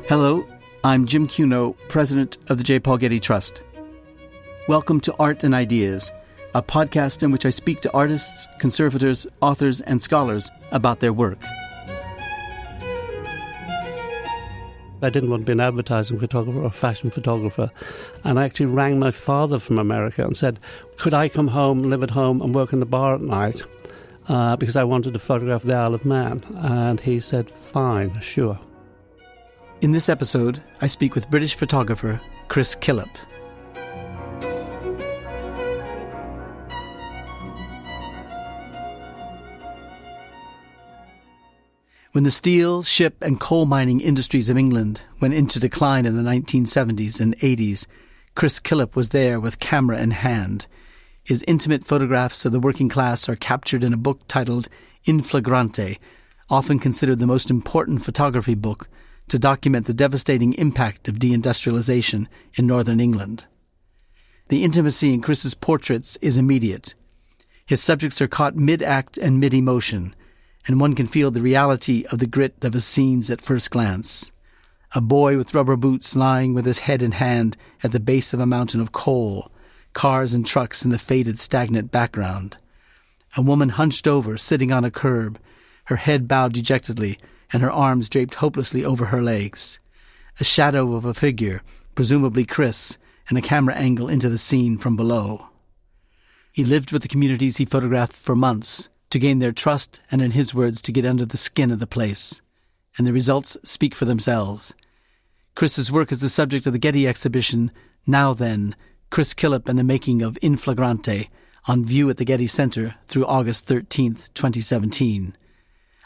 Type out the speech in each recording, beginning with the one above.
Hello, I'm Jim Cuno, president of the J. Paul Getty Trust. Welcome to Art and Ideas, a podcast in which I speak to artists, conservators, authors, and scholars about their work. I didn't want to be an advertising photographer or a fashion photographer. And I actually rang my father from America and said, could I come home, live at home and work in the bar at night? Because I wanted to photograph the Isle of Man. And he said, fine, sure. In this episode, I speak with British photographer Chris Killip. When the steel, ship and coal mining industries of England went into decline in the 1970s and 80s, Chris Killip was there with camera in hand. His intimate photographs of the working class are captured in a book titled In Flagrante, often considered the most important photography book to document the devastating impact of deindustrialization in northern England. The intimacy in Chris's portraits is immediate. His subjects are caught mid-act and mid-emotion, and one can feel the reality of the grit of his scenes at first glance. A boy with rubber boots lying with his head in hand at the base of a mountain of coal, cars and trucks in the faded, stagnant background. A woman hunched over, sitting on a curb, her head bowed dejectedly, and her arms draped hopelessly over her legs. A shadow of a figure, presumably Chris, and a camera angle into the scene from below. He lived with the communities he photographed for months, to gain their trust and, in his words, to get under the skin of the place. And the results speak for themselves. Chris's work is the subject of the Getty exhibition, Now Then, Chris Killip and the Making of In Flagrante, on view at the Getty Center through August 13th, 2017.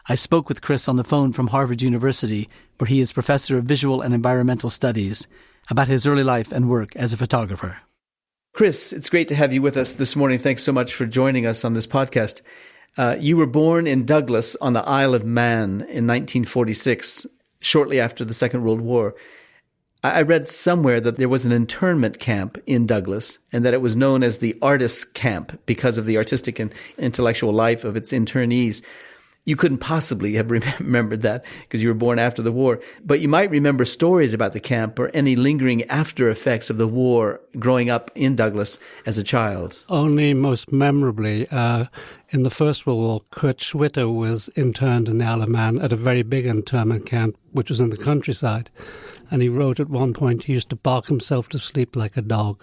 I spoke with Chris on the phone from Harvard University, where he is professor of visual and environmental studies, about his early life and work as a photographer. Chris, it's great to have you with us this morning. Thanks so much for joining us on this podcast. You were born in Douglas on the Isle of Man in 1946, shortly after the Second World War. I read somewhere that there was an internment camp in Douglas and that it was known as the Artists' Camp because of the artistic and intellectual life of its internees. You couldn't possibly have remembered that because you were born after the war, but you might remember stories about the camp or any lingering after effects of the war growing up in Douglas as a child. Only most memorably, in the First World War, Kurt Schwitter was interned in the Isle of Man at a very big internment camp, which was in the countryside. And he wrote at one point he used to bark himself to sleep like a dog.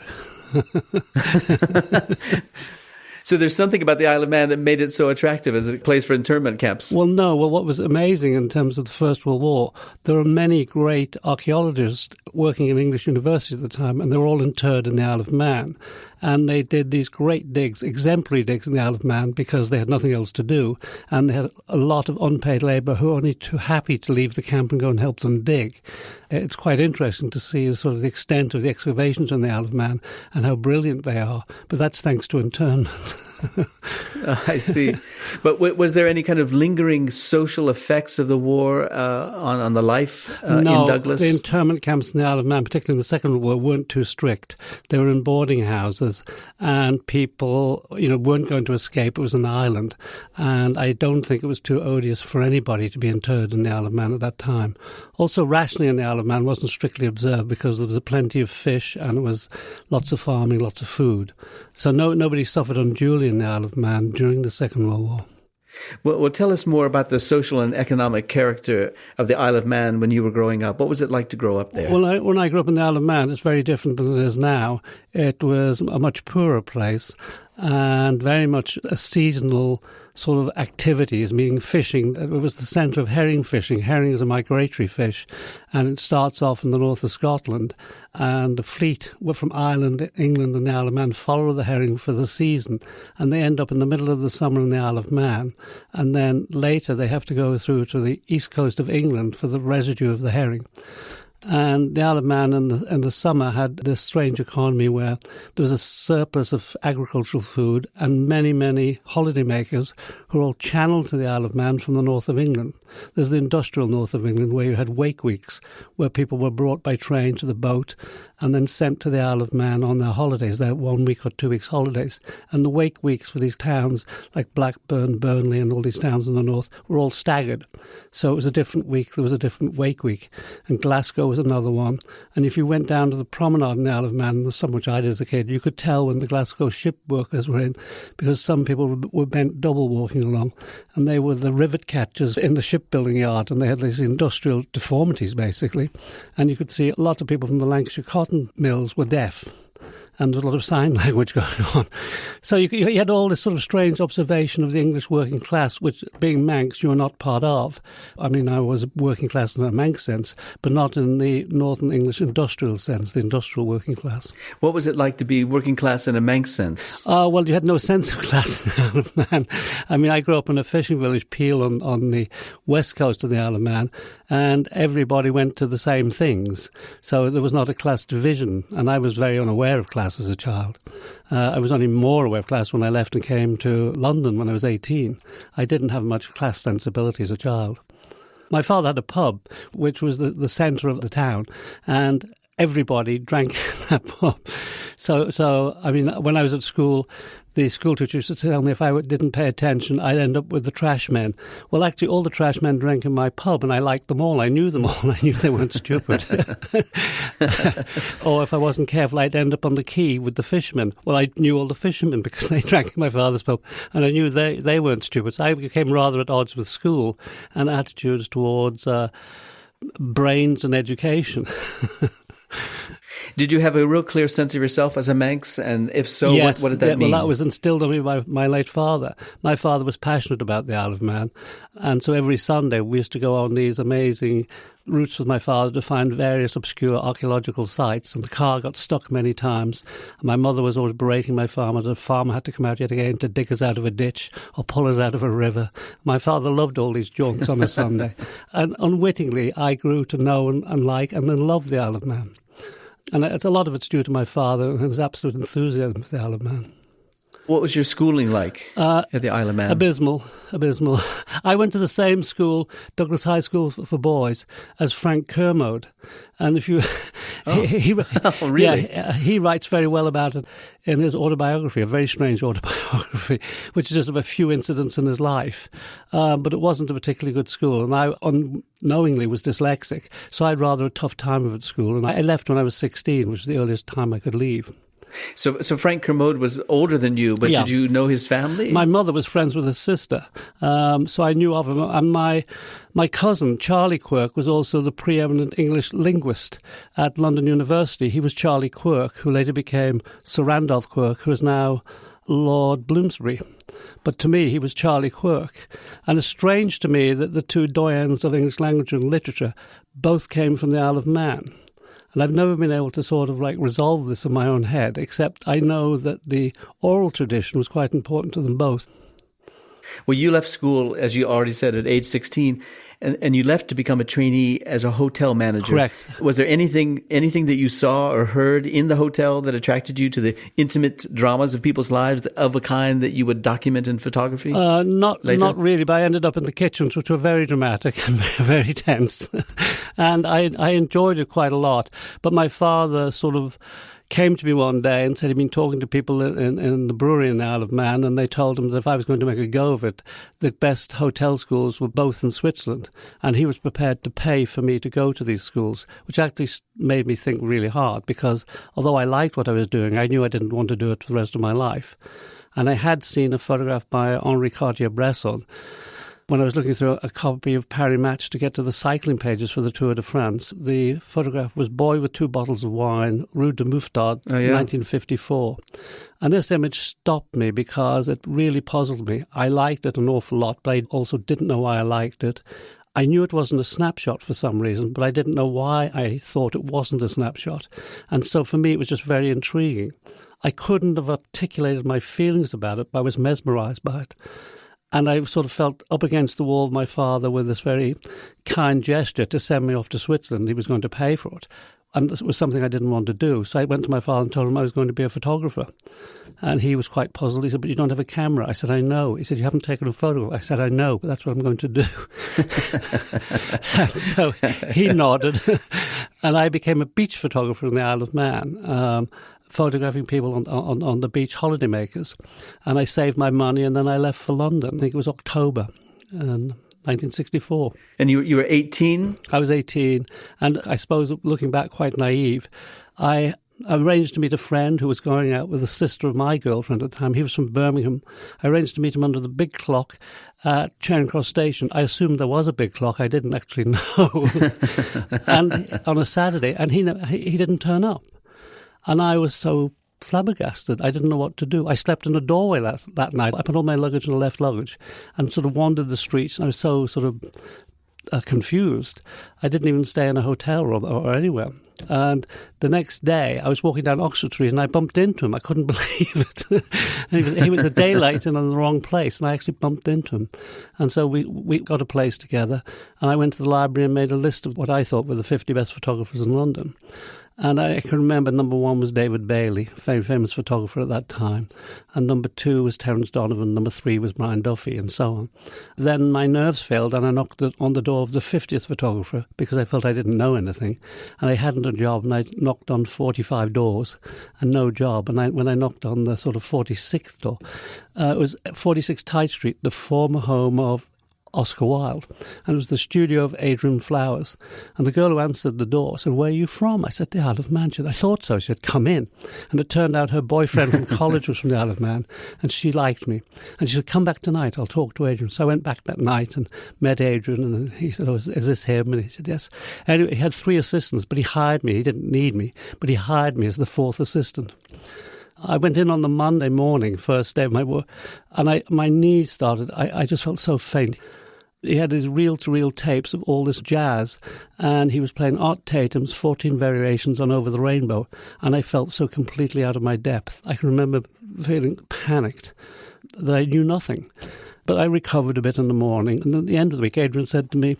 So there's something about the Isle of Man that made it so attractive as a place for internment camps. Well, no. Well, what was amazing in terms of the First World War, there were many great archaeologists working in English universities at the time, and they were all interred in the Isle of Man. And they did these great digs, exemplary digs in the Isle of Man because they had nothing else to do. And they had a lot of unpaid labour who were only too happy to leave the camp and go and help them dig. It's quite interesting to see sort of the extent of the excavations in the Isle of Man and how brilliant they are. But that's thanks to internment. I see. But was there any kind of lingering social effects of the war on the life in Douglas? No, the internment camps in the Isle of Man, particularly in the Second World War, weren't too strict. They were in boarding houses and people, weren't going to escape. It was an island. And I don't think it was too odious for anybody to be interred in the Isle of Man at that time. Also, rationing in the Isle of Man wasn't strictly observed because there was plenty of fish and it was lots of farming, lots of food. So nobody suffered unduly in the Isle of Man during the Second World War. Well, tell us more about the social and economic character of the Isle of Man when you were growing up. What was it like to grow up there? Well, when I grew up in the Isle of Man, it's very different than it is now. It was a much poorer place and very much a seasonal sort of activities, meaning fishing. It was the centre of herring fishing. Herring is a migratory fish, and it starts off in the north of Scotland. And the fleet from Ireland, England and the Isle of Man follow the herring for the season, and they end up in the middle of the summer in the Isle of Man. And then later they have to go through to the east coast of England for the residue of the herring. And the Isle of Man in the summer had this strange economy where there was a surplus of agricultural food and many, many holidaymakers who were all channeled to the Isle of Man from the north of England. There's the industrial north of England where you had wake weeks, where people were brought by train to the boat and then sent to the Isle of Man on their holidays, their 1 week or 2 weeks holidays. And the wake weeks for these towns like Blackburn, Burnley and all these towns in the north were all staggered. So it was a different week, there was a different wake week. And Glasgow was another one. And if you went down to the promenade in the Isle of Man, some which I did as a kid, you could tell when the Glasgow ship workers were in, because some people were bent double walking along, and they were the rivet catchers in the shipbuilding yard, and they had these industrial deformities, basically. And you could see a lot of people from the Lancashire cotton mills were deaf, and there was a lot of sign language going on. So you had all this sort of strange observation of the English working class, which, being Manx, you were not part of. I mean, I was working class in a Manx sense, but not in the Northern English industrial sense, the industrial working class. What was it like to be working class in a Manx sense? Well, you had no sense of class in the Isle of Man. I mean, I grew up in a fishing village, Peel, on the west coast of the Isle of Man, and everybody went to the same things. So there was not a class division, and I was very unaware of class as a child. I was only more aware of class when I left and came to London when I was 18. I didn't have much class sensibility as a child. My father had a pub, which was the centre of the town, and everybody drank in that pub. So I mean, when I was at school, the school teacher used to tell me if I didn't pay attention, I'd end up with the trash men. Well, actually, all the trash men drank in my pub, and I liked them all. I knew them all. I knew they weren't stupid. Or if I wasn't careful, I'd end up on the quay with the fishermen. Well, I knew all the fishermen because they drank in my father's pub, and I knew they weren't stupid. So I became rather at odds with school and attitudes towards brains and education. Did you have a real clear sense of yourself as a Manx? And if so, yes, what did that mean? Well, that was instilled in me by my late father. My father was passionate about the Isle of Man. And so every Sunday we used to go on these amazing routes with my father to find various obscure archaeological sites. And the car got stuck many times. And my mother was always berating my farmer. The farmer had to come out yet again to dig us out of a ditch or pull us out of a river. My father loved all these jaunts on a Sunday. And unwittingly, I grew to know and like and then love the Isle of Man. And a lot of it's due to my father and his absolute enthusiasm for the Isle of Man. What was your schooling like at the Isle of Man? Abysmal. I went to the same school, Douglas High School for boys, as Frank Kermode. And if you... Oh, really? Yeah, he writes very well about it in his autobiography, a very strange autobiography, which is just of a few incidents in his life. But it wasn't a particularly good school, and I unknowingly was dyslexic, so I had rather a tough time of it at school. And I left when I was 16, which was the earliest time I could leave. So Frank Kermode was older than you, but Did you know his family? My mother was friends with his sister, so I knew of him. And my cousin, Charlie Quirk, was also the preeminent English linguist at London University. He was Charlie Quirk, who later became Sir Randolph Quirk, who is now Lord Bloomsbury. But to me, he was Charlie Quirk. And it's strange to me that the two doyens of English language and literature both came from the Isle of Man. And I've never been able to sort of like resolve this in my own head, except I know that the oral tradition was quite important to them both. Well, you left school, as you already said, at age 16, and you left to become a trainee as a hotel manager. Correct. Was there anything that you saw or heard in the hotel that attracted you to the intimate dramas of people's lives of a kind that you would document in photography? Not really, but I ended up in the kitchens, which were very dramatic and very tense. And I enjoyed it quite a lot. But my father sort of came to me one day and said he'd been talking to people in the brewery in the Isle of Man, and they told him that if I was going to make a go of it, the best hotel schools were both in Switzerland, and he was prepared to pay for me to go to these schools, which actually made me think really hard, because although I liked what I was doing, I knew I didn't want to do it for the rest of my life. And I had seen a photograph by Henri Cartier-Bresson when I was looking through a copy of Paris Match to get to the cycling pages for the Tour de France. The photograph was Boy with Two Bottles of Wine, Rue de Mouffetard, 1954. And this image stopped me because it really puzzled me. I liked it an awful lot, but I also didn't know why I liked it. I knew it wasn't a snapshot for some reason, but I didn't know why I thought it wasn't a snapshot. And so for me, it was just very intriguing. I couldn't have articulated my feelings about it, but I was mesmerized by it. And I sort of felt up against the wall of my father with this very kind gesture to send me off to Switzerland. He was going to pay for it. And it was something I didn't want to do. So I went to my father and told him I was going to be a photographer. And he was quite puzzled. He said, but you don't have a camera. I said, I know. He said, you haven't taken a photograph. I said, I know, but that's what I'm going to do. And so he nodded. And I became a beach photographer in the Isle of Man, photographing people on the beach, holidaymakers. And I saved my money, and then I left for London. I think it was October 1964. And you were 18? I was 18, and I suppose, looking back, quite naive. I arranged to meet a friend who was going out with the sister of my girlfriend at the time. He was from Birmingham. I arranged to meet him under the big clock at Charing Cross Station. I assumed there was a big clock. I didn't actually know. And on a Saturday, and he didn't turn up. And I was so flabbergasted. I didn't know what to do. I slept in a doorway that night. I put all my luggage in the left luggage and sort of wandered the streets. And I was so sort of confused. I didn't even stay in a hotel or anywhere. And the next day, I was walking down Oxford Street and I bumped into him. I couldn't believe it. And he was a day late and in the wrong place, and I actually bumped into him. And so we got a place together, and I went to the library and made a list of what I thought were the 50 best photographers in London. And I can remember number 1 was David Bailey, very famous photographer at that time. And number 2 was Terence Donovan. Number 3 was Brian Duffy, and so on. Then my nerves failed, and I knocked on the door of the 50th photographer because I felt I didn't know anything. And I hadn't a job, and I knocked on 45 doors and no job. And when I knocked on the sort of 46th door, it was 46 Tite Street, the former home of Oscar Wilde, and it was the studio of Adrian Flowers. And the girl who answered the door said, where are you from? I said, the Isle of Man. She said, I thought so. She said, come in. And it turned out her boyfriend from college was from the Isle of Man, and she liked me. And she said, come back tonight, I'll talk to Adrian. So I went back that night and met Adrian, and he said, oh, is this him? And he said, yes. Anyway, he had 3 assistants, but he hired me. He didn't need me, but he hired me as the 4th assistant. I went in on the Monday morning, first day of my work, and my knees started. I just felt so faint. He had his reel-to-reel tapes of all this jazz, and he was playing Art Tatum's 14 Variations on Over the Rainbow, and I felt so completely out of my depth. I can remember feeling panicked that I knew nothing. But I recovered a bit in the morning, and at the end of the week, Adrian said to me,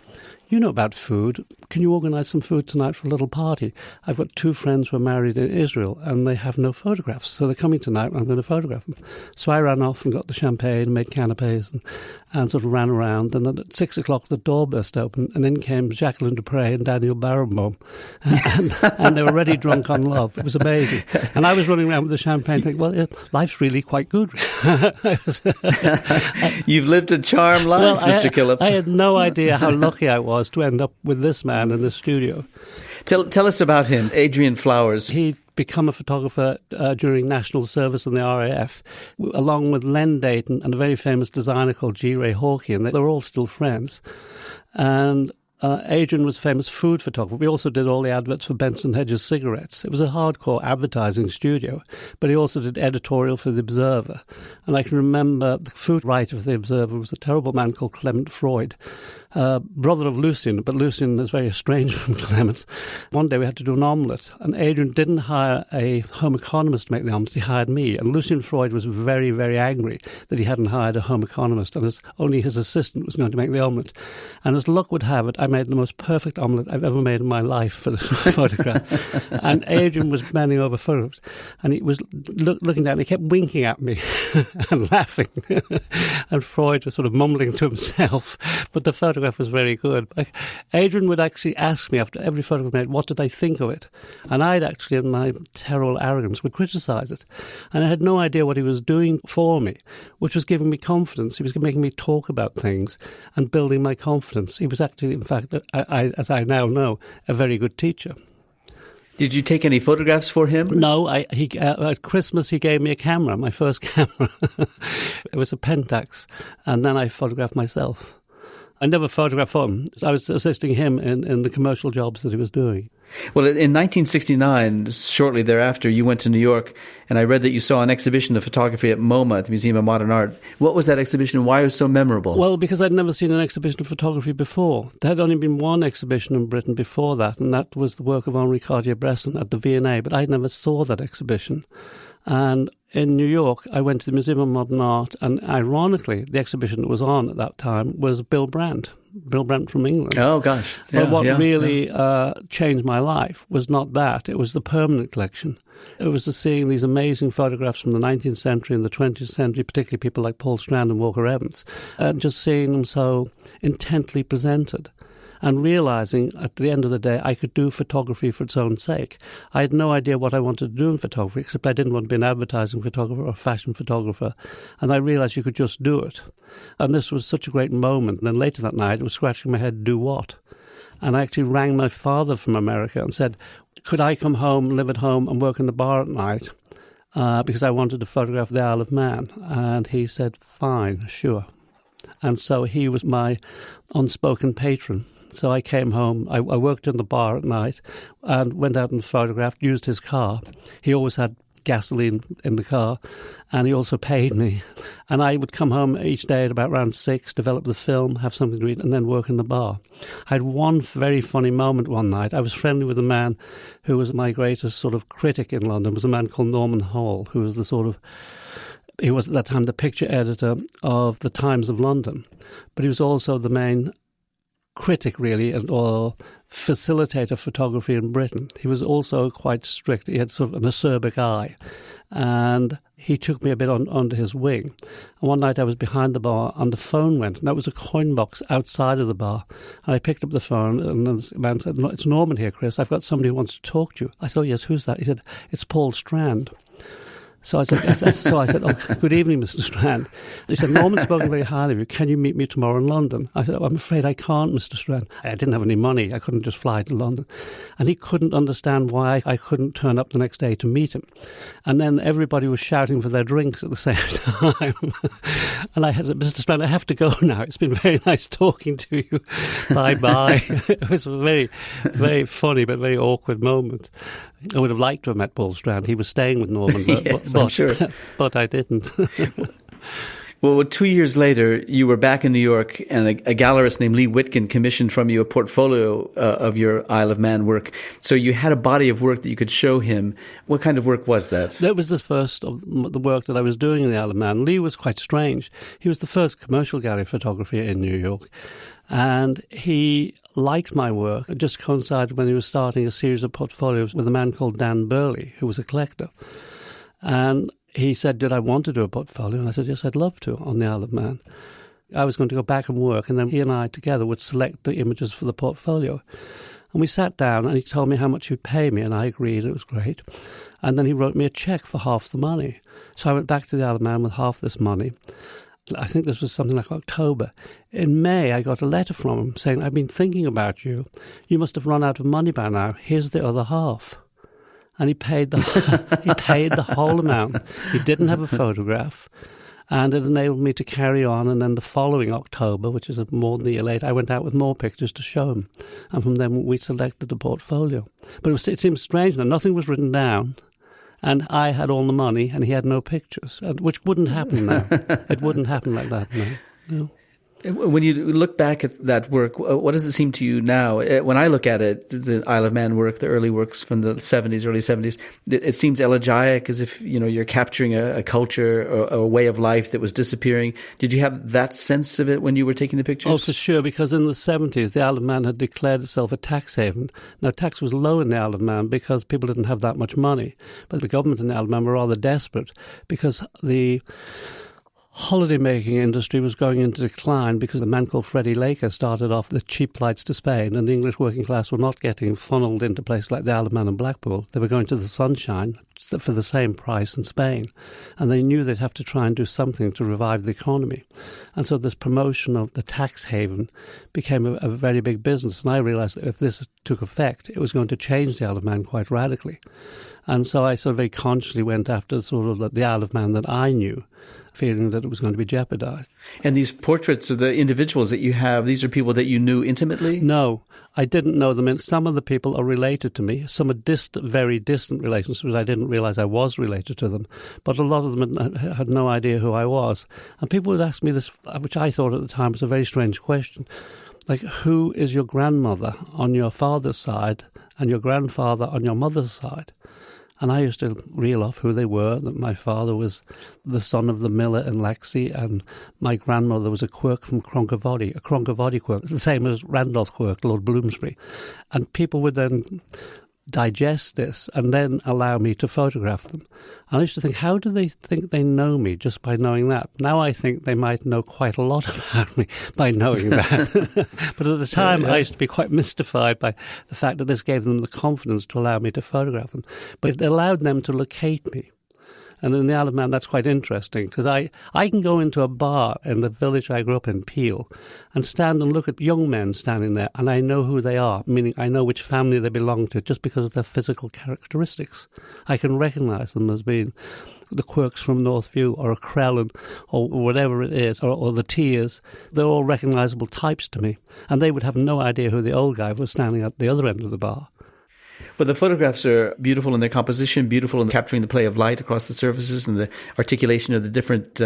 you know about food. Can you organise some food tonight for a little party? I've got 2 friends who are married in Israel, and they have no photographs, so they're coming tonight, and I'm going to photograph them. So I ran off and got the champagne and made canapés and sort of ran around. And then at 6 o'clock, the door burst open, and in came Jacqueline Dupre and Daniel Barenboim, and they were already drunk on love. It was amazing. And I was running around with the champagne thinking, well, life's really quite good. You've lived a charmed life, Mr. Killip. I had no idea how lucky I was to end up with this man in the studio. Tell us about him, Adrian Flowers. He'd become a photographer during national service in the RAF, along with Len Dayton and a very famous designer called G. Ray Hawkey, and they were all still friends. And Adrian was a famous food photographer. We also did all the adverts for Benson Hedges cigarettes. It was a hardcore advertising studio, but he also did editorial for The Observer. And I can remember the food writer for The Observer was a terrible man called Clement Freud, brother of Lucien, but Lucien is very estranged from Clement. One day we had to do an omelette, and Adrian didn't hire a home economist to make the omelette, he hired me. And Lucien Freud was very, very angry that he hadn't hired a home economist, and only his assistant was going to make the omelette. And as luck would have it, I made the most perfect omelette I've ever made in my life for the photograph. And Adrian was bending over photographs, and he was looking down, and he kept winking at me and laughing. And Freud was sort of mumbling to himself, but the photograph was very good. Adrian would actually ask me after every photograph made, what did I think of it? And I'd actually, in my terrible arrogance, would criticise it. And I had no idea what he was doing for me, which was giving me confidence. He was making me talk about things and building my confidence. He was actually, in fact, as I now know, a very good teacher. Did you take any photographs for him? No. At Christmas, he gave me a camera, my first camera. It was a Pentax, and then I photographed myself. I never photographed for him. I was assisting him in the commercial jobs that he was doing. Well, in 1969, shortly thereafter, you went to New York, and I read that you saw an exhibition of photography at MoMA, at the Museum of Modern Art. What was that exhibition, and why was it so memorable? Well, because I'd never seen an exhibition of photography before. There had only been one exhibition in Britain before that, and that was the work of Henri Cartier-Bresson at the V&A, but I never saw that exhibition. And in New York, I went to the Museum of Modern Art, and ironically, the exhibition that was on at that time was Bill Brandt. Bill Brent from England. Oh, gosh. Yeah, but what really changed my life was not that. It was the permanent collection. It was seeing these amazing photographs from the 19th century and the 20th century, particularly people like Paul Strand and Walker Evans, and just seeing them so intently presented. And realising at the end of the day I could do photography for its own sake. I had no idea what I wanted to do in photography, except I didn't want to be an advertising photographer or a fashion photographer. And I realised you could just do it. And this was such a great moment. And then later that night, I was scratching my head, do what? And I actually rang my father from America and said, could I come home, live at home and work in the bar at night? Because I wanted to photograph the Isle of Man. And he said, fine, sure. And so he was my unspoken patron. So I came home, I worked in the bar at night and went out and photographed, used his car. He always had gasoline in the car, and he also paid me. And I would come home each day at about around 6, develop the film, have something to eat, and then work in the bar. I had one very funny moment one night. I was friendly with a man who was my greatest sort of critic in London. It was a man called Norman Hall, who was he was at that time the picture editor of the Times of London. But he was also the main critic, really, or facilitator of photography in Britain. He was also quite strict. He had sort of an acerbic eye. And he took me a bit under his wing. And one night I was behind the bar and the phone went. And that was a coin box outside of the bar. And I picked up the phone and the man said, it's Norman here, Chris. I've got somebody who wants to talk to you. I said, oh, yes, who's that? He said, it's Paul Strand. So I said, oh, good evening, Mr. Strand. He said, Norman's spoken very highly of you. Can you meet me tomorrow in London? I said, oh, I'm afraid I can't, Mr. Strand. I didn't have any money. I couldn't just fly to London. And he couldn't understand why I couldn't turn up the next day to meet him. And then everybody was shouting for their drinks at the same time. And I said, Mr. Strand, I have to go now. It's been very nice talking to you. Bye-bye. It was a very, very funny but very awkward moment. I would have liked to have met Paul Strand. He was staying with Norman, I'm sure. But I didn't. Well, 2 years later, you were back in New York, and a gallerist named Lee Whitkin commissioned from you a portfolio of your Isle of Man work. So you had a body of work that you could show him. What kind of work was that? That was the first of the work that I was doing in the Isle of Man. Lee was quite strange. He was the first commercial gallery photographer in New York. And he liked my work. It just coincided when he was starting a series of portfolios with a man called Dan Burley, who was a collector. And he said, did I want to do a portfolio? And I said, yes, I'd love to, on the Isle of Man. I was going to go back and work, and then he and I together would select the images for the portfolio. And we sat down, and he told me how much he'd pay me, and I agreed. It was great. And then he wrote me a cheque for half the money. So I went back to the Isle of Man with half this money. I think this was something like October. In May, I got a letter from him saying, I've been thinking about you. You must have run out of money by now. Here's the other half. And he paid the whole amount. He didn't have a photograph. And it enabled me to carry on. And then the following October, which is more than a year later, I went out with more pictures to show him. And from then we selected a portfolio. But it seemed strange that nothing was written down. And I had all the money, and he had no pictures, which wouldn't happen now. It wouldn't happen like that now. No. When you look back at that work, what does it seem to you now? When I look at it, the Isle of Man work, the early works from the 70s, early 70s, it seems elegiac, as if you're capturing a culture or a way of life that was disappearing. Did you have that sense of it when you were taking the pictures? Oh, for sure, because in the 70s, the Isle of Man had declared itself a tax haven. Now, tax was low in the Isle of Man because people didn't have that much money. But the government in the Isle of Man were rather desperate because the holiday-making industry was going into decline because a man called Freddie Laker started off the cheap flights to Spain, and the English working class were not getting funneled into places like the Isle of Man and Blackpool. They were going to the Sunshine for the same price in Spain, and they knew they'd have to try and do something to revive the economy. And so this promotion of the tax haven became a very big business, and I realised that if this took effect, it was going to change the Isle of Man quite radically. And so I sort of very consciously went after sort of the Isle of Man that I knew, feeling that it was going to be jeopardized. And these portraits of the individuals that you have, these are people that you knew intimately? No, I didn't know them. And some of the people are related to me. Some are very distant relations, because I didn't realize I was related to them. But a lot of them had no idea who I was. And people would ask me this, which I thought at the time was a very strange question. Like, who is your grandmother on your father's side and your grandfather on your mother's side? And I used to reel off who they were, that my father was the son of the miller in Lexie, and my grandmother was a quirk from Cronkervoddy, a Cronkervoddy quirk. It's the same as Randolph Quirk, Lord Bloomsbury. And people would then digest this and then allow me to photograph them. And I used to think, how do they think they know me just by knowing that? Now I think they might know quite a lot about me by knowing that. But at the time, I used to be quite mystified by the fact that this gave them the confidence to allow me to photograph them. But it allowed them to locate me. And in the Isle of Man, that's quite interesting, because I can go into a bar in the village I grew up in, Peel, and stand and look at young men standing there, and I know who they are, meaning I know which family they belong to just because of their physical characteristics. I can recognise them as being the Quirks from Northview or a Crellin or whatever it is, or the Tears. They're all recognisable types to me, and they would have no idea who the old guy was standing at the other end of the bar. But the photographs are beautiful in their composition, beautiful in capturing the play of light across the surfaces and the articulation of the different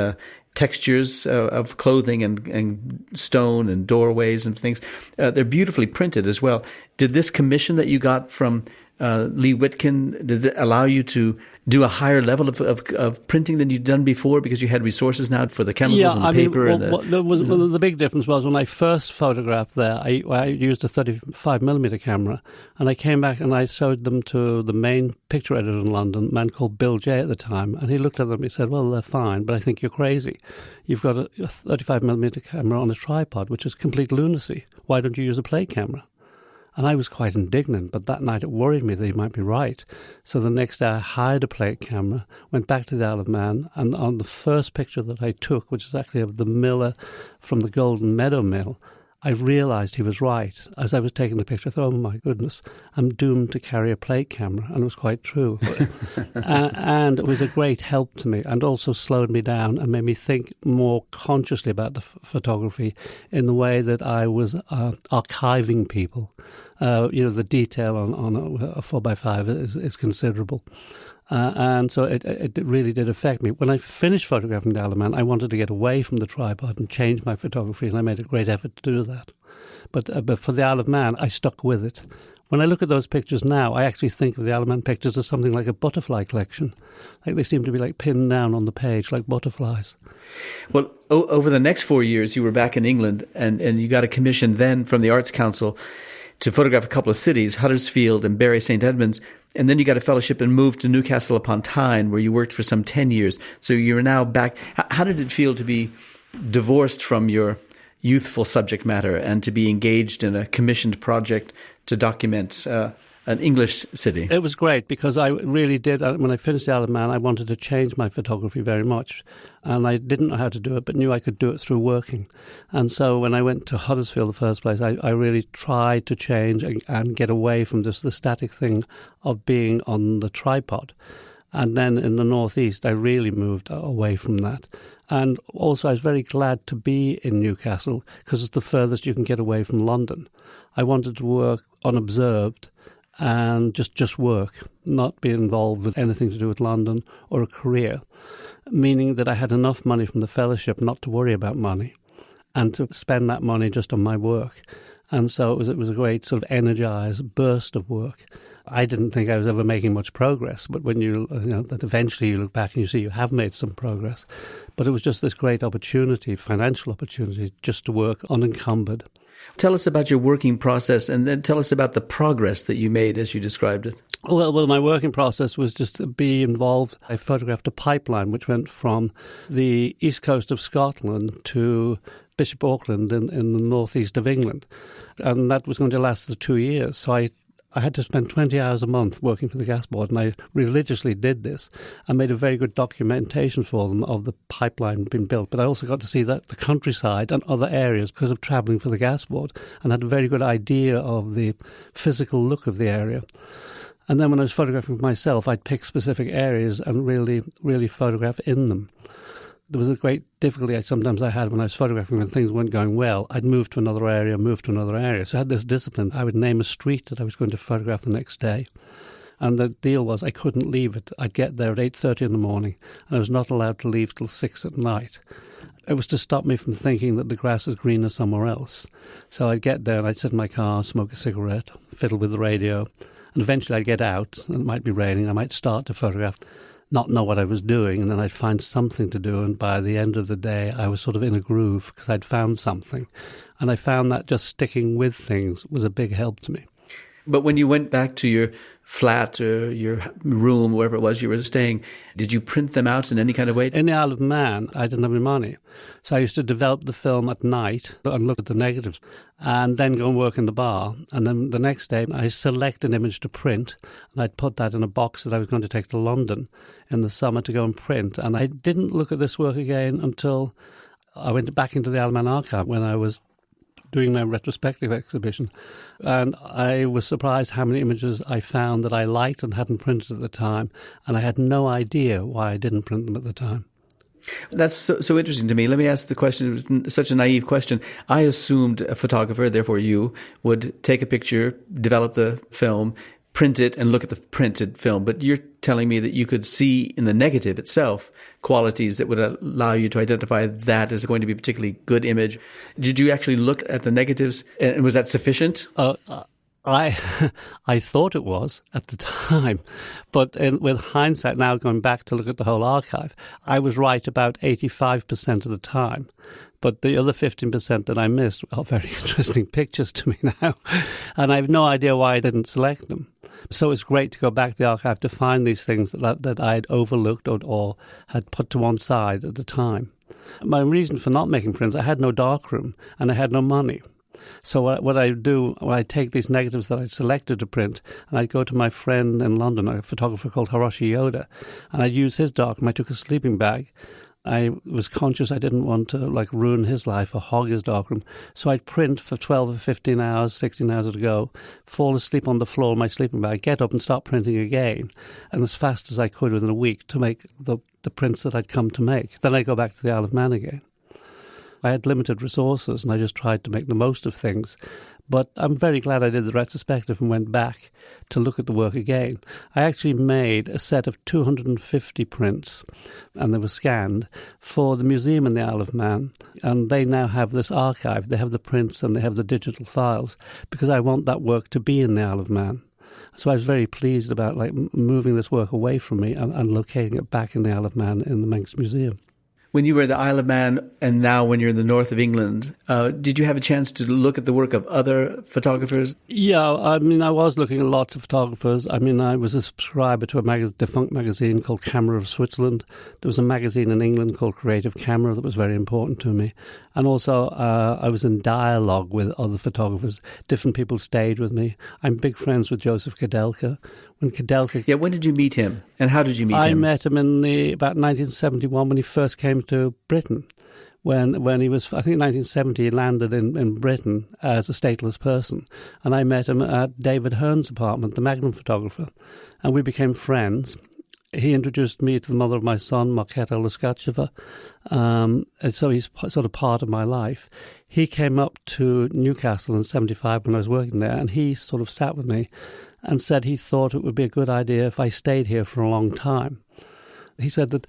textures of clothing and stone and doorways and things. They're beautifully printed as well. Did this commission that you got from Lee Whitkin, did it allow you to do a higher level of printing than you'd done before because you had resources now for the chemicals and the paper? The big difference was when I first photographed there, I used a 35mm camera, and I came back and I showed them to the main picture editor in London, a man called Bill Jay at the time, and he looked at them and he said, well, they're fine, but I think you're crazy. You've got a 35mm camera on a tripod, which is complete lunacy. Why don't you use a plate camera? And I was quite indignant, but that night it worried me that he might be right. So the next day I hired a plate camera, went back to the Isle of Man, and on the first picture that I took, which is actually of the miller from the Golden Meadow Mill, I realised he was right. As I was taking the picture, I thought, oh my goodness, I'm doomed to carry a plate camera. And it was quite true. And it was a great help to me, and also slowed me down and made me think more consciously about the photography in the way that I was archiving people. The detail on a 4x5 is considerable. And so it really did affect me. When I finished photographing the Isle of Man, I wanted to get away from the tripod and change my photography, and I made a great effort to do that. But for the Isle of Man, I stuck with it. When I look at those pictures now, I actually think of the Isle of Man pictures as something like a butterfly collection. Like they seem to be like pinned down on the page like butterflies. Well, over the next 4 years, you were back in England, and you got a commission then from the Arts Council to photograph a couple of cities, Huddersfield and Bury St. Edmunds. And then you got a fellowship and moved to Newcastle upon Tyne, where you worked for some 10 years. So you're now back. How did it feel to be divorced from your youthful subject matter and to be engaged in a commissioned project to document an English city? It was great, because I really did. When I finished the Isle of Man, I wanted to change my photography very much. And I didn't know how to do it, but knew I could do it through working. And so when I went to Huddersfield the first place, I really tried to change and get away from the static thing of being on the tripod. And then in the northeast, I really moved away from that. And also I was very glad to be in Newcastle, because it's the furthest you can get away from London. I wanted to work unobserved and just work, not be involved with anything to do with London or a career, meaning that I had enough money from the fellowship not to worry about money and to spend that money just on my work. And so it was a great sort of energised burst of work. I didn't think I was ever making much progress, but when that eventually you look back and you see you have made some progress. But it was just this great opportunity, financial opportunity, just to work unencumbered. Tell us about your working process, and then tell us about the progress that you made as you described it. Well, my working process was just to be involved. I photographed a pipeline which went from the east coast of Scotland to Bishop Auckland in the northeast of England. And that was going to last for 2 years. So I had to spend 20 hours a month working for the gas board, and I religiously did this. I made a very good documentation for them of the pipeline being built, but I also got to see the countryside and other areas because of travelling for the gas board, and had a very good idea of the physical look of the area. And then when I was photographing myself, I'd pick specific areas and really, really photograph in them. There was a great difficulty I had when I was photographing when things weren't going well. I'd move to another area. So I had this discipline. I would name a street that I was going to photograph the next day. And the deal was I couldn't leave it. I'd get there at 8:30 in the morning, and I was not allowed to leave till 6 at night. It was to stop me from thinking that the grass is greener somewhere else. So I'd get there and I'd sit in my car, smoke a cigarette, fiddle with the radio, And eventually I'd get out, and it might be raining, I might start to photograph, not know what I was doing, and then I'd find something to do, and by the end of the day I was sort of in a groove because I'd found something. And I found that just sticking with things was a big help to me. But when you went back to your flat or your room, wherever it was you were staying, did you print them out in any kind of way? In the Isle of Man, I didn't have any money. So I used to develop the film at night and look at the negatives and then go and work in the bar. And then the next day, I select an image to print, and I'd put that in a box that I was going to take to London in the summer to go and print. And I didn't look at this work again until I went back into the Isle of Man archive when I was doing my retrospective exhibition, and I was surprised how many images I found that I liked and hadn't printed at the time, and I had no idea why I didn't print them at the time. That's so interesting to me. Let me ask the question, it was such a naive question. I assumed a photographer, therefore you, would take a picture, develop the film, print it, and look at the printed film. But you're telling me that you could see in the negative itself qualities that would allow you to identify that as going to be a particularly good image. Did you actually look at the negatives, and was that sufficient? I thought it was at the time, but with hindsight now, going back to look at the whole archive, I was right about 85% of the time. But the other 15% that I missed are very interesting pictures to me now, and I have no idea why I didn't select them. So it's great to go back to the archive to find these things that I had overlooked or had put to one side at the time. My reason for not making prints, I had no darkroom and I had no money. So what I do, I take these negatives that I'd selected to print, and I'd go to my friend in London, a photographer called Hiroshi Yoda, and I'd use his darkroom. I took a sleeping bag. I was conscious I didn't want to ruin his life or hog his darkroom. So I'd print for 12 or 15 hours, 16 hours to go, fall asleep on the floor in my sleeping bag, get up and start printing again, and as fast as I could within a week to make the prints that I'd come to make. Then I'd go back to the Isle of Man again. I had limited resources and I just tried to make the most of things. But I'm very glad I did the retrospective and went back to look at the work again. I actually made a set of 250 prints, and they were scanned, for the museum in the Isle of Man. And they now have this archive. They have the prints and they have the digital files, because I want that work to be in the Isle of Man. So I was very pleased about moving this work away from me and locating it back in the Isle of Man in the Manx Museum. When you were at the Isle of Man and now when you're in the north of England, did you have a chance to look at the work of other photographers? Yeah, I was looking at lots of photographers. I was a subscriber to a defunct magazine called Camera of Switzerland. There was a magazine in England called Creative Camera that was very important to me. And also I was in dialogue with other photographers. Different people stayed with me. I'm big friends with Joseph Koudelka. When did you meet him? And how did you meet him? I met him in about 1971 when he first came to Britain. When he was, I think in 1970, he landed in Britain as a stateless person. And I met him at David Hearn's apartment, the Magnum photographer. And we became friends. He introduced me to the mother of my son, Marketa Luskacheva. And so he's sort of part of my life. He came up to Newcastle in 75 when I was working there, and he sort of sat with me and said he thought it would be a good idea if I stayed here for a long time. He said that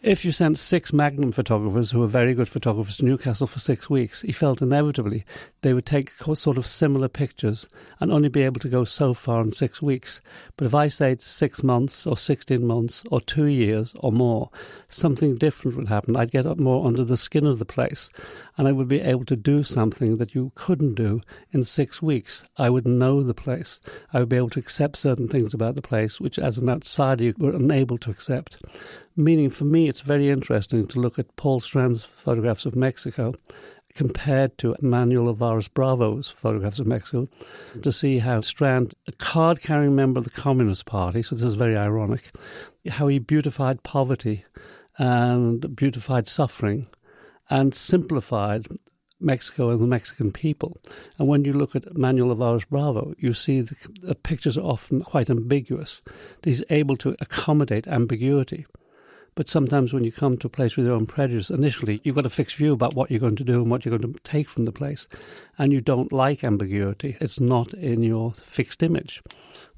if you sent 6 Magnum photographers who were very good photographers to Newcastle for 6 weeks, he felt inevitably they would take sort of similar pictures and only be able to go so far in 6 weeks. But if I stayed 6 months or 16 months or 2 years or more, something different would happen. I'd get up more under the skin of the place, and I would be able to do something that you couldn't do in 6 weeks. I would know the place. I would be able to accept certain things about the place which as an outsider you were unable to accept. Meaning for me it's very interesting to look at Paul Strand's photographs of Mexico compared to Manuel Alvarez Bravo's photographs of Mexico, to see how Strand, a card-carrying member of the Communist Party, so this is very ironic, how he beautified poverty and beautified suffering and simplified Mexico and the Mexican people. And when you look at Manuel Alvarez Bravo, you see the pictures are often quite ambiguous. He's able to accommodate ambiguity. But sometimes when you come to a place with your own prejudice, initially you've got a fixed view about what you're going to do and what you're going to take from the place. And you don't like ambiguity. It's not in your fixed image,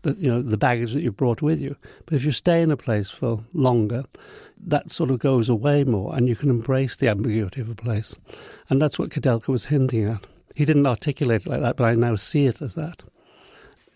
the baggage that you brought with you. But if you stay in a place for longer, that sort of goes away more and you can embrace the ambiguity of a place. And that's what Koudelka was hinting at. He didn't articulate it like that, but I now see it as that.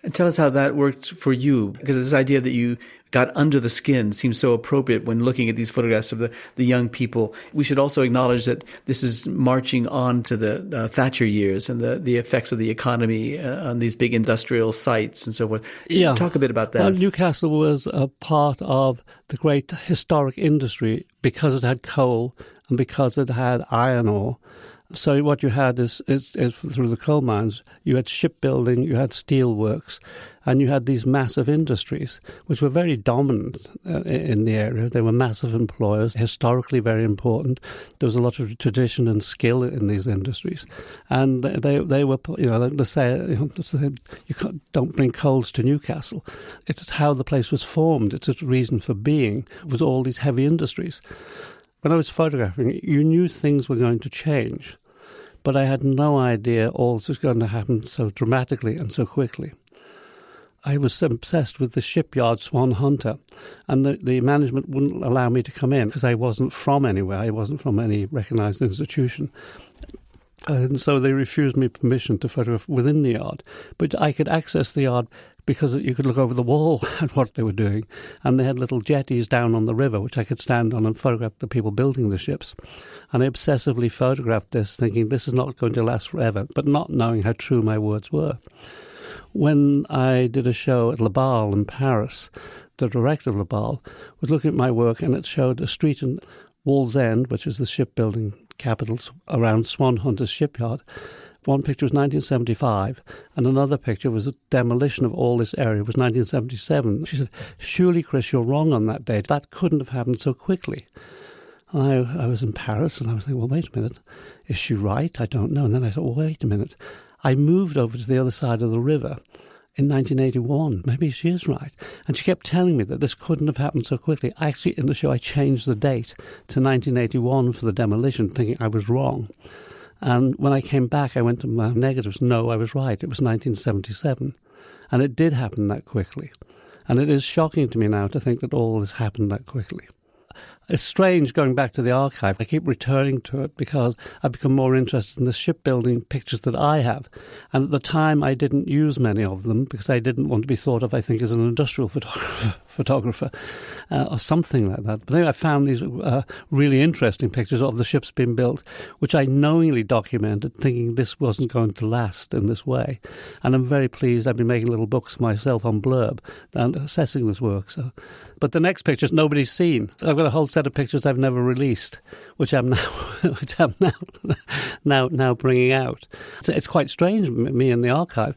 And tell us how that worked for you, because this idea that you got under the skin seems so appropriate when looking at these photographs of the young people. We should also acknowledge that this is marching on to the Thatcher years and the effects of the economy on these big industrial sites and so forth. Yeah. Talk a bit about that. Well, Newcastle was a part of the great historic industry because it had coal and because it had iron ore. So what you had is through the coal mines, you had shipbuilding, you had steelworks, and you had these massive industries, which were very dominant in the area. They were massive employers, historically very important. There was a lot of tradition and skill in these industries. And they were, they say, don't bring coals to Newcastle. It's how the place was formed. It's its reason for being, with all these heavy industries. When I was photographing, you knew things were going to change, but I had no idea all this was going to happen so dramatically and so quickly. I was obsessed with the shipyard Swan Hunter, and the management wouldn't allow me to come in because I wasn't from anywhere. I wasn't from any recognised institution. And so they refused me permission to photograph within the yard. But I could access the yard because you could look over the wall at what they were doing. And they had little jetties down on the river, which I could stand on and photograph the people building the ships. And I obsessively photographed this, thinking this is not going to last forever, but not knowing how true my words were. When I did a show at Le Bal in Paris, the director of Le Bal was looking at my work, and it showed a street in Wallsend, which is the shipbuilding capital around Swan Hunter's shipyard. One picture was 1975, and another picture was a demolition of all this area. It was 1977. She said, "Surely, Chris, you're wrong on that date. That couldn't have happened so quickly." And I was in Paris, and I was thinking, well, wait a minute. Is she right? I don't know. And then I thought, well, wait a minute. I moved over to the other side of the river in 1981. Maybe she is right. And she kept telling me that this couldn't have happened so quickly. Actually, in the show, I changed the date to 1981 for the demolition, thinking I was wrong. And when I came back, I went to my negatives. No, I was right. It was 1977. And it did happen that quickly. And it is shocking to me now to think that all this happened that quickly. It's strange going back to the archive. I keep returning to it because I've become more interested in the shipbuilding pictures that I have. And at the time, I didn't use many of them because I didn't want to be thought of, I think, as an industrial photographer or something like that. But anyway, I found these really interesting pictures of the ships being built, which I knowingly documented, thinking this wasn't going to last in this way. And I'm very pleased. I've been making little books myself on Blurb and assessing this work. But the next pictures nobody's seen. I've got a whole set of pictures I've never released, which I'm now bringing out. It's quite strange, me in the archive.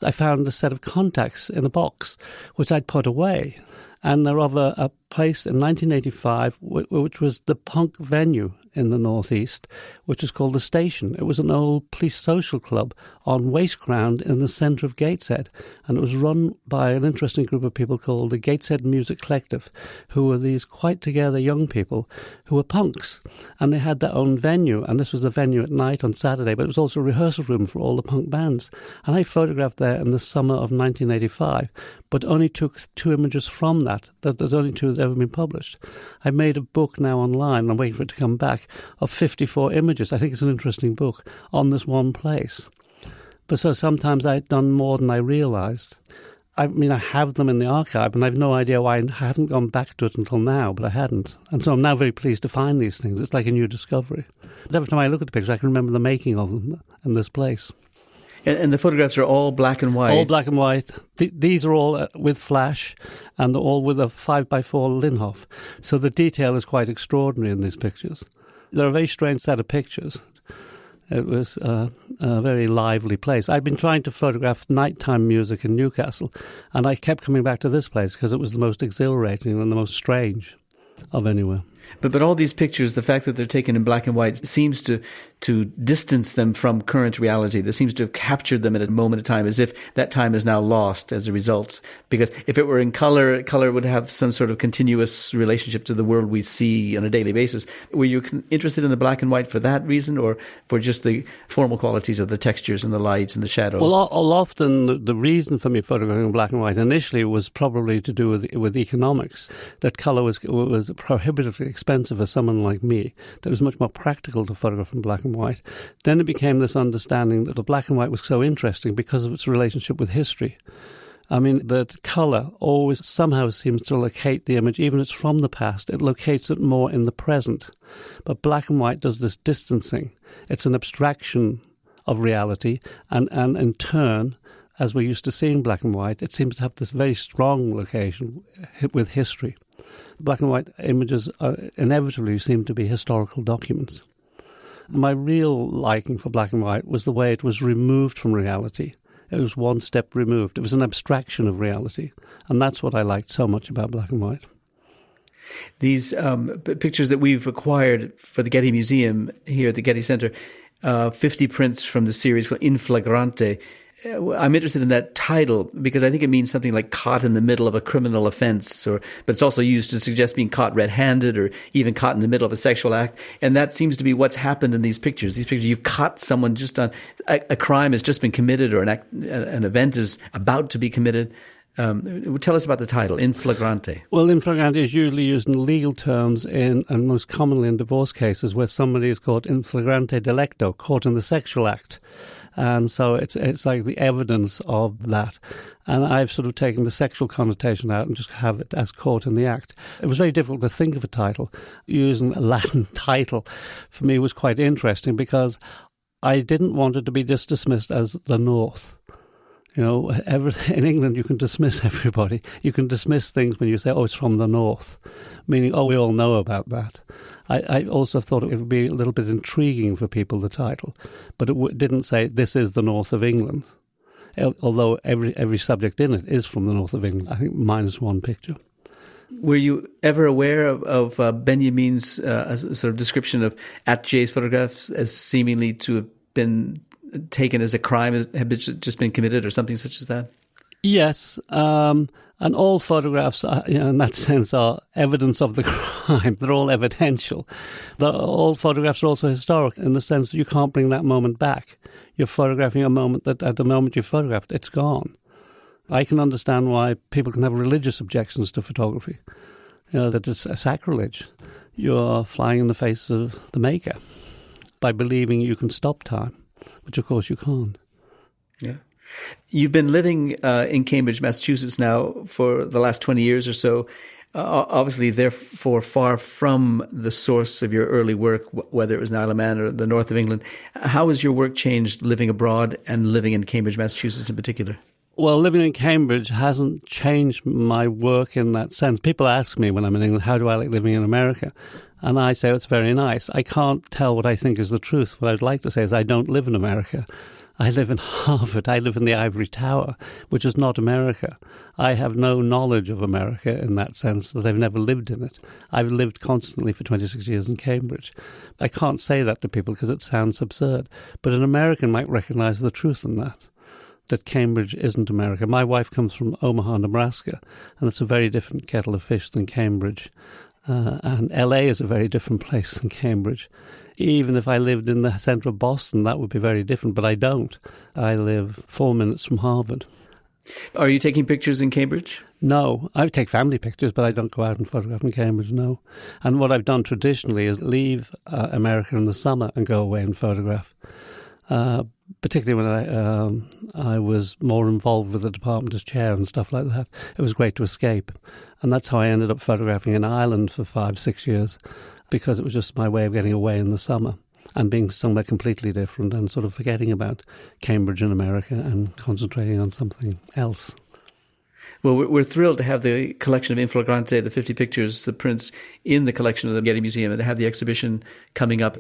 I found a set of contacts in a box, which I'd put away. And they're of a place in 1985, which was the punk venue in the northeast, which is called The Station. It was an old police social club on waste ground in the centre of Gateshead, and it was run by an interesting group of people called the Gateshead Music Collective, who were these quite together young people who were punks, and they had their own venue, and this was the venue at night on Saturday, but it was also a rehearsal room for all the punk bands. And I photographed there in the summer of 1985, but only took 2 images from that. There's only 2 that have ever been published. I made a book now online, I'm waiting for it to come back, of 54 images. I think it's an interesting book on this one place. But so sometimes I'd done more than I realised. I mean, I have them in the archive, and I've no idea why I haven't gone back to it until now, but I hadn't. And so I'm now very pleased to find these things. It's like a new discovery. But every time I look at the pictures, I can remember the making of them in this place. And the photographs are all black and white? All black and white. These are all with flash, and they're all with a 5x4 Linhof. So the detail is quite extraordinary in these pictures. They're a very strange set of pictures. It was a very lively place. I'd been trying to photograph nighttime music in Newcastle, and I kept coming back to this place because it was the most exhilarating and the most strange of anywhere. But all these pictures, the fact that they're taken in black and white seems to distance them from current reality. That seems to have captured them at a moment of time, as if that time is now lost as a result. Because if it were in color would have some sort of continuous relationship to the world we see on a daily basis. Were you interested in the black and white for that reason, or for just the formal qualities of the textures and the lights and the shadows? Well, often the reason for me photographing in black and white initially was probably to do with economics. That color was prohibitively expensive for someone like me. That was much more practical to photograph in black and white. Then it became this understanding that the black and white was so interesting because of its relationship with history. I mean, the colour always somehow seems to locate the image, even if it's from the past, it locates it more in the present. But black and white does this distancing. It's an abstraction of reality, and in turn, as we're used to seeing black and white, it seems to have this very strong location with history. Black and white images inevitably seem to be historical documents. My real liking for black and white was the way it was removed from reality. It was one step removed. It was an abstraction of reality. And that's what I liked so much about black and white. These pictures that we've acquired for the Getty Museum here at the Getty Center, 50 prints from the series called In Flagrante. I'm interested in that title because I think it means something like caught in the middle of a criminal offense, but it's also used to suggest being caught red-handed or even caught in the middle of a sexual act. And that seems to be what's happened in these pictures. These pictures, you've caught someone just on a crime has just been committed or an event is about to be committed. Tell us about the title, In Flagrante. Well, In Flagrante is usually used in legal terms and most commonly in divorce cases where somebody is caught in flagrante delicto, caught in the sexual act. And so it's like the evidence of that. And I've sort of taken the sexual connotation out and just have it as caught in the act. It was very difficult to think of a title. Using a Latin title for me was quite interesting because I didn't want it to be just dismissed as the North. You know, in England you can dismiss everybody. You can dismiss things when you say, oh, it's from the North, meaning, oh, we all know about that. I also thought it would be a little bit intriguing for people, the title, but it didn't say this is the North of England, although every subject in it is from the North of England, I think minus one picture. Were you ever aware of Benjamin's sort of description of Atget's photographs as seemingly to have been taken as a crime, had just been committed or something such as that? Yes, and all photographs, in that sense, are evidence of the crime. They're all evidential. All photographs are also historic in the sense that you can't bring that moment back. You're photographing a moment that at the moment you photographed, it's gone. I can understand why people can have religious objections to photography, that it's a sacrilege. You're flying in the face of the maker by believing you can stop time, which of course you can't. Yeah. You've been living in Cambridge, Massachusetts now for the last 20 years or so, obviously therefore far from the source of your early work, whether it was in Isle of Man or the north of England. How has your work changed living abroad and living in Cambridge, Massachusetts in particular? Well, living in Cambridge hasn't changed my work in that sense. People ask me when I'm in England, how do I like living in America? And I say, it's very nice. I can't tell what I think is the truth. What I'd like to say is I don't live in America. I live in Harvard. I live in the Ivory Tower, which is not America. I have no knowledge of America in that sense, that I've never lived in it. I've lived constantly for 26 years in Cambridge. I can't say that to people because it sounds absurd. But an American might recognize the truth in that Cambridge isn't America. My wife comes from Omaha, Nebraska, and it's a very different kettle of fish than Cambridge. And LA is a very different place than Cambridge. Even if I lived in the centre of Boston, that would be very different, but I don't. I live 4 minutes from Harvard. Are you taking pictures in Cambridge? No, I take family pictures, but I don't go out and photograph in Cambridge, no. And what I've done traditionally is leave America in the summer and go away and photograph. Particularly when I was more involved with the department as chair and stuff like that. It was great to escape. And that's how I ended up photographing in Ireland for 5-6 years, because it was just my way of getting away in the summer and being somewhere completely different and sort of forgetting about Cambridge and America and concentrating on something else. Well, we're thrilled to have the collection of In Flagrante, the 50 pictures, the prints in the collection of the Getty Museum, and to have the exhibition coming up.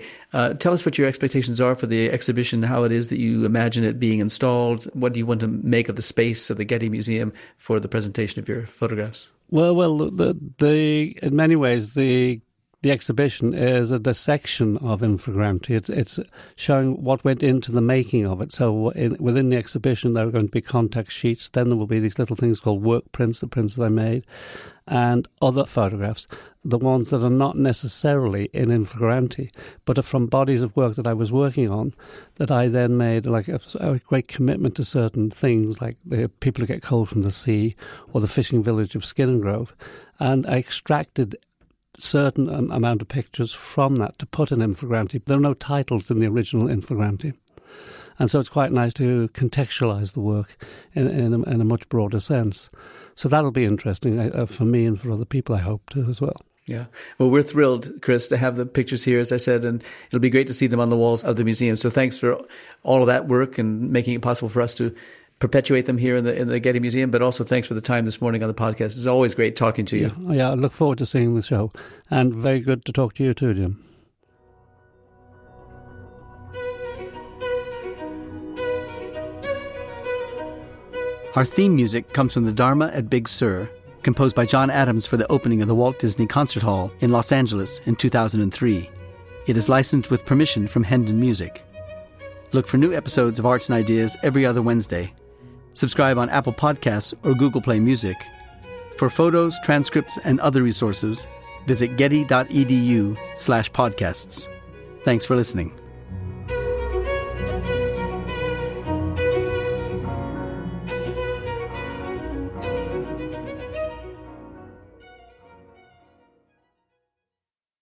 Tell us what your expectations are for the exhibition, how it is that you imagine it being installed. What do you want to make of the space of the Getty Museum for the presentation of your photographs? Well, in many ways, the exhibition is a dissection of In Flagrante. It's showing what went into the making of it. So within the exhibition, there are going to be contact sheets. Then there will be these little things called work prints, the prints that I made, and other photographs, the ones that are not necessarily in Flagrante, but are from bodies of work that I was working on, that I then made like a great commitment to certain things, like the people who get coal from the sea, or the fishing village of Skinningrove. And I extracted certain amount of pictures from that to put in Flagrante. There are no titles in the original In Flagrante. And so it's quite nice to contextualise the work in a much broader sense. So that'll be interesting for me and for other people, I hope, too, as well. Yeah. Well, we're thrilled, Chris, to have the pictures here, as I said, and it'll be great to see them on the walls of the museum. So thanks for all of that work and making it possible for us to perpetuate them here in the Getty Museum, but also thanks for the time this morning on the podcast. It's always great talking to you. Yeah, I look forward to seeing the show. And very good to talk to you too, Jim. Our theme music comes from the Dharma at Big Sur, composed by John Adams for the opening of the Walt Disney Concert Hall in Los Angeles in 2003. It is licensed with permission from Hendon Music. Look for new episodes of Arts and Ideas every other Wednesday. Subscribe on Apple Podcasts or Google Play Music. For photos, transcripts, and other resources, visit getty.edu/podcasts. Thanks for listening.